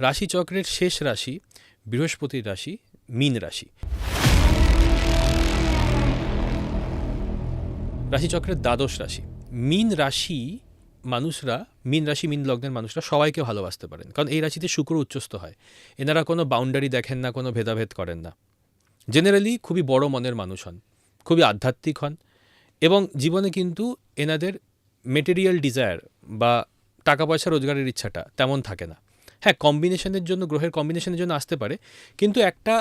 রাশিচক্রের শেষ রাশি বৃহস্পতির রাশি মীন রাশি। রাশিচক্রের দ্বাদশ রাশি মীন রাশি। মানুষরা মীন রাশি মীন লগ্নের মানুষরা সবাইকে ভালোবাসতে পারেন, কারণ এই রাশিতে শুক্র উচ্চস্থ হয়। এনারা কোনো বাউন্ডারি দেখেন না, কোনো ভেদাভেদ করেন না। জেনারেলি খুবই বড় মনের মানুষ হন, খুবই আধ্যাত্মিক হন, এবং জীবনে কিন্তু এনাদের মেটেরিয়াল ডিজায়ার বা টাকা পয়সা রোজগারের ইচ্ছাটা তেমন থাকে না। হ্যাঁ, কম্বিনেশনের জন্য, গ্রহের কম্বিনেশনের জন্য আসতে পারে, কিন্তু একটা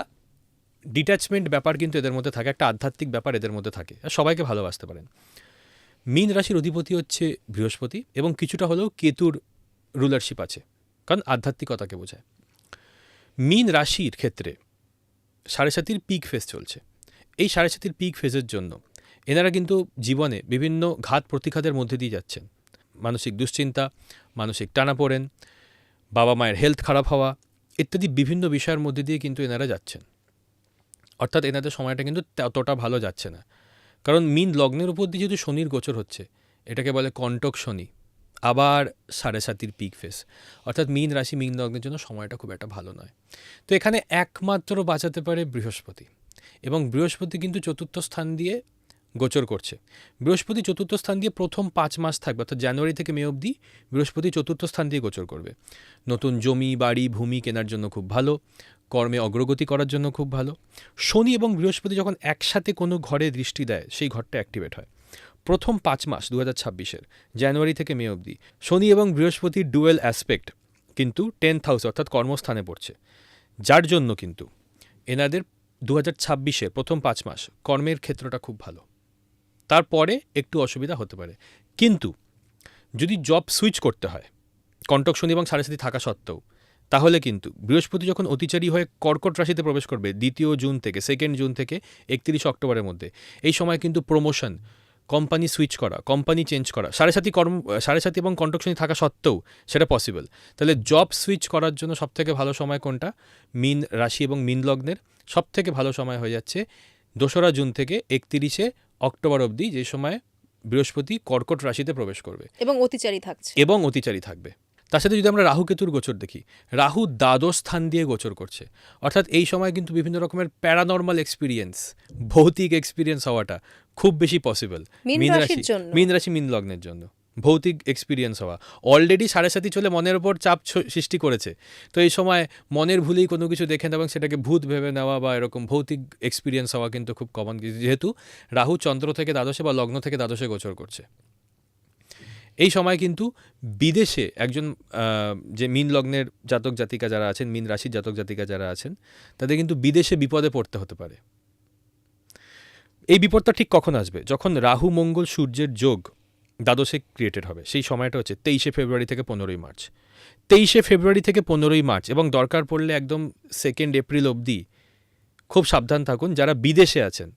ডিট্যাচমেন্ট ব্যাপার কিন্তু এদের মধ্যে থাকে, একটা আধ্যাত্মিক ব্যাপার এদের মধ্যে থাকে, আর সবাইকে ভালোবাসতে পারেন। মীন রাশির অধিপতি হচ্ছে বৃহস্পতি, এবং কিছুটা হলেও কেতুর রুলারশিপ আছে, কারণ আধ্যাত্মিকতাকে বোঝায়। মীন রাশির ক্ষেত্রে সাড়ে সাতির পিক ফেজ চলছে। এই সাড়ে সাতির পিক ফেজের জন্য এনারা কিন্তু জীবনে বিভিন্ন ঘাত প্রতিঘাতের মধ্যে দিয়ে যাচ্ছেন। মানসিক দুশ্চিন্তা, মানসিক টানাপোড়েন, বাবা মায়ের হেলথ খারাপ হওয়া ইত্যাদি বিভিন্ন বিষয়ের মধ্যে দিয়ে কিন্তু এনারা যাচ্ছেন। অর্থাৎ এনাদের সময়টা কিন্তু ততটা ভালো যাচ্ছে না, কারণ মীন লগ্নের উপর দিয়ে যেহেতু শনির গোচর হচ্ছে, এটাকে বলে কণ্টক শনি, আবার সাড়ে সাতির পিক ফেস, অর্থাৎ মীন রাশি মীন লগ্নের জন্য সময়টা খুব একটা ভালো নয়। তো এখানে একমাত্র বাঁচাতে পারে বৃহস্পতি, এবং বৃহস্পতি কিন্তু চতুর্থ স্থান দিয়ে গোচর করছে। বৃহস্পতি চতুর্থ স্থান দিয়ে প্রথম 5 মাস থাকবে, অর্থাৎ জানুয়ারি থেকে মে অবধি বৃহস্পতি চতুর্থ স্থান দিয়ে গোচর করবে। নতুন জমি বাড়ি ভূমি কেনার জন্য খুব ভালো, কর্মে অগ্রগতি করার জন্য খুব ভালো। শনি এবং বৃহস্পতি যখন একসাথে কোনো ঘরে দৃষ্টি দেয়, সেই ঘরটা অ্যাক্টিভেট হয়। প্রথম 5 মাস 2026-এর জানুয়ারি থেকে মে অবধি শনি এবং বৃহস্পতির ডুয়েল অ্যাসপেক্ট কিন্তু 10th হাউস অর্থাৎ কর্মস্থানে পড়ছে, যার জন্য কিন্তু এনাদের 2026-এর প্রথম 5 মাস কর্মের ক্ষেত্রটা খুব ভালো। তারপরে একটু অসুবিধা হতে পারে, কিন্তু যদি জব সুইচ করতে হয় কণ্টক শনি এবং সাড়ে সাতি থাকা সত্ত্বেও, তাহলে কিন্তু বৃহস্পতি যখন অতিচারী হয়ে কর্কট রাশিতে প্রবেশ করবে 2 জুন থেকে 2 জুন থেকে 31 অক্টোবরের মধ্যে, এই সময় কিন্তু প্রমোশন, কোম্পানি সুইচ করা, কোম্পানি চেঞ্জ করা, সাড়ে সাতি এবং কণ্টক শনি থাকা সত্ত্বেও সেটা পসিবল। তাহলে জব সুইচ করার জন্য সবথেকে ভালো সময় কোনটা? মীন রাশি এবং মীন লগ্নের সবথেকে ভালো সময় হয়ে যাচ্ছে 2 জুন থেকে 31 অক্টোবর অবধি, যে সময় বৃহস্পতি কর্কট রাশিতে প্রবেশ করবে এবং অতিচারী থাকবে। তার সাথে যদি আমরা রাহু কেতুর গোচর দেখি, রাহু দ্বাদশ স্থান দিয়ে গোচর করছে, অর্থাৎ এই সময় কিন্তু বিভিন্ন রকমের প্যারানর্মাল এক্সপিরিয়েন্স, ভৌতিক এক্সপিরিয়েন্স হওয়াটা খুব বেশি পসিবল মীন রাশি মীন লগ্নের জন্য। ভৌতিক এক্সপিরিয়েন্স হওয়া অলরেডি সাড়ে সাতি চলে মনের ওপর চাপ সৃষ্টি করেছে, তো এই সময় মনের ভুলেই কোনো কিছু দেখে নেওয়া এবং সেটাকে ভূত ভেবে নেওয়া বা এরকম ভৌতিক এক্সপিরিয়েন্স হওয়া কিন্তু খুব কমন, যেহেতু রাহু চন্দ্র থেকে দ্বাদশে বা লগ্ন থেকে দ্বাদশে গোচর করছে। এই সময় কিন্তু বিদেশে একজন যে মীন লগ্নের জাতক জাতিকা যারা আছেন, মীন রাশির জাতক জাতিকা যারা আছেন, তাদের কিন্তু বিদেশে বিপদে পড়তে হতে পারে। এই বিপদটা ঠিক কখন আসবে? যখন রাহু মঙ্গল সূর্যের যোগ দ্বাদশে ক্রিয়েটেড হবে। সেই সময়টা হচ্ছে 23 ফেব্রুয়ারি থেকে 15 মার্চ। 23 ফেব্রুয়ারি থেকে 15 মার্চ, এবং দরকার পড়লে একদম 2 এপ্রিল অবধি খুব সাবধান থাকুন। যারা বিদেশে আছেন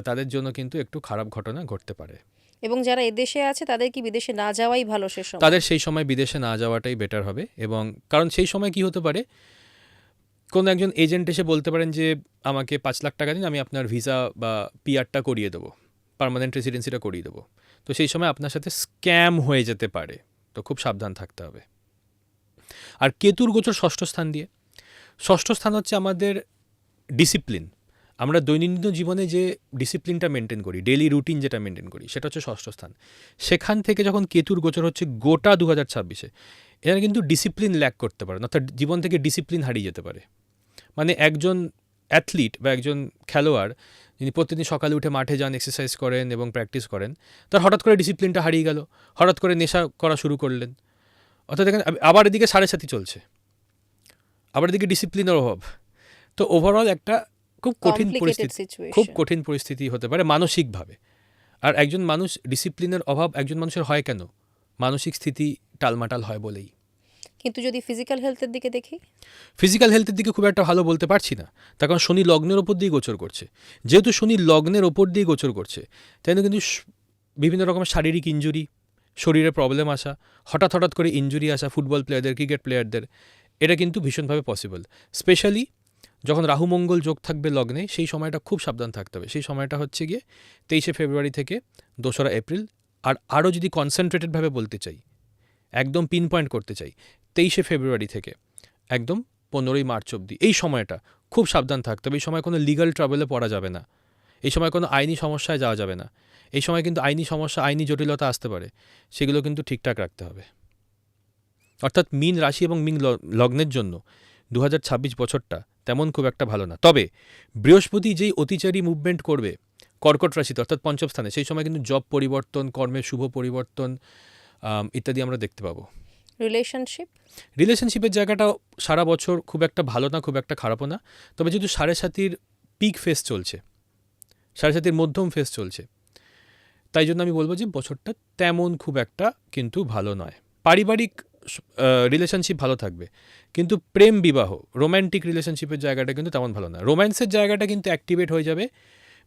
তাদের জন্য কিন্তু একটু খারাপ ঘটনা ঘটতে পারে, এবং যারা এদেশে আছে তাদের কি বিদেশে না যাওয়াই ভালো? তাদের সেই সময় বিদেশে না যাওয়াটাই বেটার হবে। এবং কারণ সেই সময় কি হতে পারে, কোনো একজন এজেন্ট এসে বলতে পারেন যে আমাকে 5 লাখ টাকা দিন, আমি আপনার ভিসা বা পিআরটা করিয়ে দেবো, পার্মানেন্ট রেসিডেন্সিটা করিয়ে দেবো। তো সেই সময় আপনার সাথে স্ক্যাম হয়ে যেতে পারে, তো খুব সাবধান থাকতে হবে। আর কেতুর গোচর ষষ্ঠ স্থান দিয়ে। ষষ্ঠ স্থান হচ্ছে আমাদের ডিসিপ্লিন। আমরা দৈনন্দিন জীবনে যে ডিসিপ্লিনটা মেনটেন করি, ডেইলি রুটিন যেটা মেনটেন করি, সেটা হচ্ছে ষষ্ঠ স্থান। সেখান থেকে যখন কেতুর গোচর হচ্ছে গোটা 2026-এ, এরা কিন্তু ডিসিপ্লিন ল্যাক করতে পারে, অর্থাৎ জীবন থেকে ডিসিপ্লিন হারিয়ে যেতে পারে। মানে একজন অ্যাথলিট বা একজন খেলোয়াড় যিনি প্রতিদিন সকালে উঠে মাঠে যান, এক্সারসাইজ করেন এবং প্র্যাকটিস করেন, তার হঠাৎ করে ডিসিপ্লিনটা হারিয়ে গেল, হঠাৎ করে নেশা করা শুরু করলেন। অর্থাৎ এখানে আবার এদিকে সাড়ে সাতি চলছে, আবার এদিকে ডিসিপ্লিনের অভাব। তো ওভারঅল একটা খুব কঠিন পরিস্থিতি হতে পারে মানসিকভাবে। আর একজন মানুষ ডিসিপ্লিনের অভাব একজন মানুষের হয় কেন? মানসিক স্থিতি টালমাটাল হয় বলেই। কিন্তু যদি ফিজিক্যাল হেলথের দিকে দেখি, ফিজিক্যাল হেলথের দিকে খুব একটা ভালো বলতে পারছি না, তার কারণ শনি লগ্নের ওপর দিয়ে গোচর করছে। যেহেতু শনি লগ্নের ওপর দিয়ে গোচর করছে, তাই না, কিন্তু বিভিন্ন রকমের শারীরিক ইনজুরি, শরীরে প্রবলেম আসা, হঠাৎ করে ইনজুরি আসা ফুটবল প্লেয়ারদের, ক্রিকেট প্লেয়ারদের, এটা কিন্তু ভীষণভাবে পসিবল। স্পেশালি যখন রাহু মঙ্গল যোগ থাকবে লগ্নে, সেই সময়টা খুব সাবধান থাকতে হবে। সেই সময়টা হচ্ছে গিয়ে 23 ফেব্রুয়ারি থেকে 2 এপ্রিল। আর আরও যদি কনসেন্ট্রেটেডভাবে বলতে চাই, একদম পিন পয়েন্ট করতে চাই, 23 ফেব্রুয়ারি থেকে একদম 15ই মার্চ অবধি এই সময়টা খুব সাবধান থাকতে হবে। এই সময় কোনো লিগ্যাল ট্রাবলে পড়া যাবে না, এই সময় কোনো আইনি সমস্যায় যাওয়া যাবে না। এই সময় কিন্তু আইনি সমস্যা, আইনি জটিলতা আসতে পারে, সেগুলো কিন্তু ঠিকঠাক রাখতে হবে। অর্থাৎ মীন রাশি এবং মীন লগ্নের জন্য 2026 বছরটা তেমন খুব একটা ভালো না। তবে বৃহস্পতি যেই অতিচারী মুভমেন্ট করবে কর্কট রাশিতে অর্থাৎ পঞ্চম স্থানে, সেই সময় কিন্তু জব পরিবর্তন, কর্মের শুভ পরিবর্তন ইত্যাদি আমরা দেখতে পাবো। রিলেশনশিপের জায়গাটাও সারা বছর খুব একটা ভালো না, খুব একটা খারাপও না। তবে যেহেতু সাড়ে সাতির পিক ফেস চলছে, সাড়ে সাতির মধ্যম ফেস চলছে, তাই জন্য আমি বলবো যে বছরটা তেমন খুব একটা কিন্তু ভালো নয়। পারিবারিক রিলেশনশিপ ভালো থাকবে, কিন্তু প্রেম বিবাহ, রোম্যান্টিক রিলেশনশিপের জায়গাটা কিন্তু তেমন ভালো না। রোম্যান্সের জায়গাটা কিন্তু অ্যাক্টিভেট হয়ে যাবে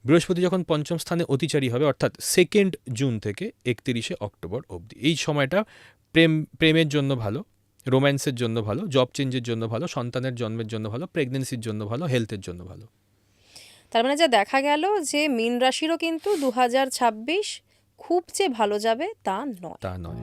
বৃহস্পতি যখন পঞ্চম স্থানে অতিচারী হবে, অর্থাৎ 2 জুন থেকে 31 অক্টোবর অবধি। এই সময়টা প্রেমের জন্য ভালো, রোম্যান্সের জন্য ভালো, জব চেঞ্জের জন্য ভালো, সন্তানের জন্মের জন্য ভালো, প্রেগনেন্সির জন্য ভালো, হেলথের জন্য ভালো। তার মানে যা দেখা গেল যে মীন রাশিরও কিন্তু 2026 খুব যে ভালো যাবে তা নয়।